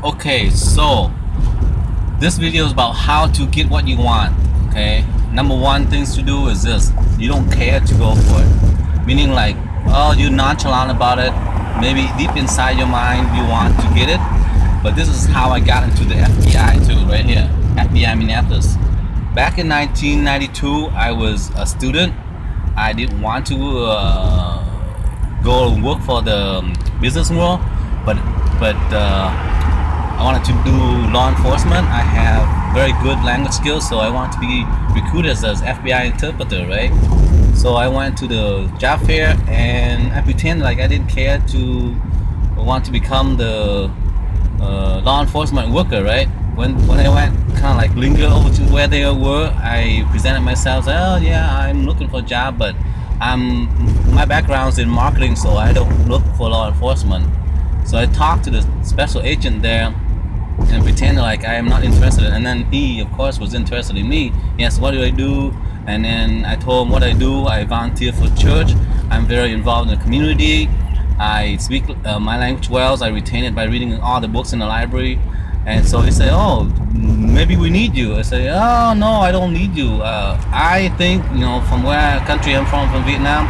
Okay, so this video is about how to get what you want. Okay, number one things to do is this: you don't care to go for it. Meaning like, oh, you're nonchalant about it. Maybe deep inside your mind you want to get it. But this is how I got into the FBI too, right here, FBI Minneapolis. Back in 1992, I was a student. I didn't want to go and work for the business world, but I wanted to do law enforcement. I have very good language skills, so I wanted to be recruited as FBI interpreter, right? So I went to the job fair and I pretended like I didn't care to want to become the law enforcement worker, right? When I went kind of like linger over to where they were, I presented myself, oh yeah, I'm looking for a job, but my background's in marketing, so I don't look for law enforcement. So I talked to the special agent there and pretended like I am not interested, and then he of course was interested in me. He asked, what do I do? And then I told him what I do. I volunteer for church. I'm very involved in the community. I speak my language well. I retain it by reading all the books in the library. And so he said, oh, maybe we need you. I said, oh no, I don't need you. I think, you know, from where country I'm from Vietnam,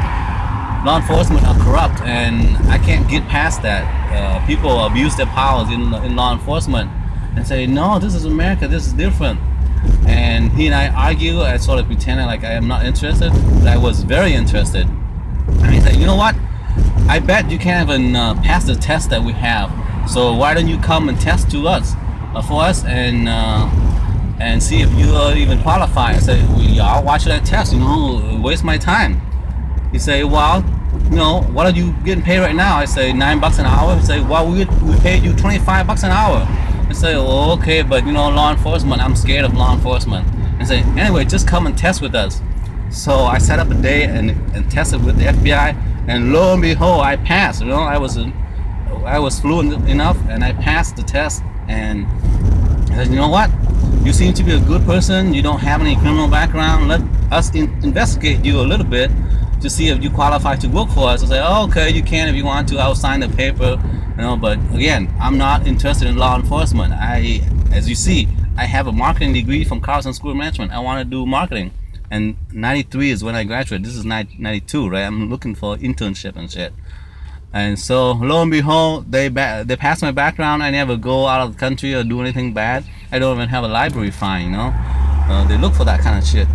law enforcement are corrupt, and I can't get past that. People abuse their powers in law enforcement and say, no, this is America, this is different. And he and I argue. I sort of pretended like I am not interested, but I was very interested. And he said, you know what, I bet you can't even pass the test that we have, so why don't you come and test to us for us and see if you even qualify. I said, well, why should I test, you know, waste my time? He say, well, you know, what are you getting paid right now? I say, $9 an hour. He say, well, we paid you $25 an hour. I say, well, okay, but you know, law enforcement, I'm scared of law enforcement. I say, anyway, just come and test with us. So I set up a day and tested with the FBI, and lo and behold, I passed. You know, I was fluent enough, and I passed the test. And I said, you know what? You seem to be a good person. You don't have any criminal background. Let us investigate you a little bit to see if you qualify to work for us. I say, oh, okay, you can if you want to. I'll sign the paper, you know. But again, I'm not interested in law enforcement. As you see, I have a marketing degree from Carlson School of Management. I want to do marketing, and 93 is when I graduated. This is 92, right? I'm looking for internship and shit. And so lo and behold, they passed my background. I never go out of the country or do anything bad. I don't even have a library fine, you know. They look for that kind of shit,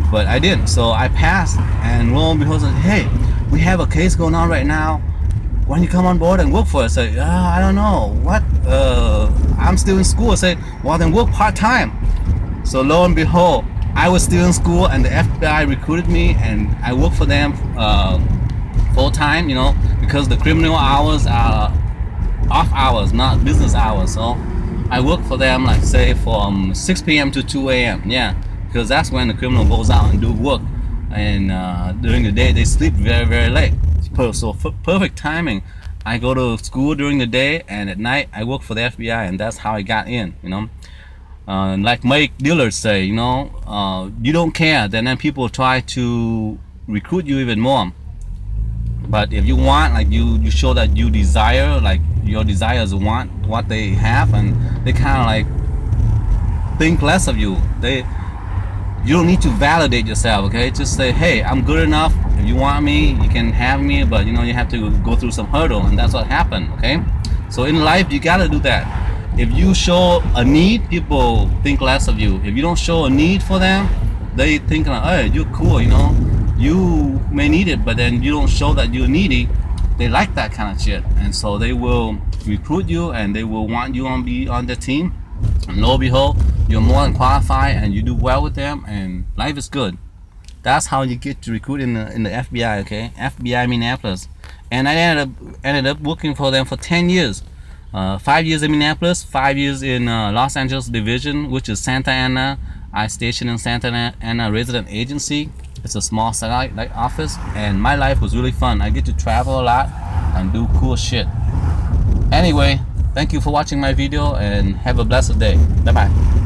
but I didn't. So I passed, and lo and behold, I said, hey, we have a case going on right now. Why don't you come on board and work for us? I said, I don't know. What? I'm still in school. I said, well, then work part-time. So lo and behold, I was still in school, and the FBI recruited me, and I worked for them full-time, you know, because the criminal hours are off hours, not business hours. So I work for them, like say from 6 p.m. to 2 a.m. Yeah, because that's when the criminal goes out and do work, and during the day they sleep very, very late. So perfect timing. I go to school during the day, and at night I work for the FBI, and that's how I got in, you know. Like Mike dealers say, you know, you don't care, then people try to recruit you even more. But if you want, like you show that you desire, like your desires want what they have, and they kind of like think less of you. You don't need to validate yourself, okay? Just say, hey, I'm good enough. If you want me, you can have me, but you know, you have to go through some hurdle, and that's what happened, okay? So in life, you gotta do that. If you show a need, people think less of you. If you don't show a need for them, they think like, hey, you're cool, you know? You may need it, but then you don't show that you're needy. They like that kind of shit, and so they will recruit you, and they will want you to be on their team. And lo and behold, you're more than qualified, and you do well with them, and life is good. That's how you get to recruit in the FBI, okay? FBI Minneapolis. And I ended up working for them for 10 years. 5 years in Minneapolis, 5 years in Los Angeles Division, which is Santa Ana. I stationed in Santa Ana Resident Agency. It's a small satellite office, and my life was really fun. I get to travel a lot and do cool shit. Anyway, thank you for watching my video, and have a blessed day. Bye bye.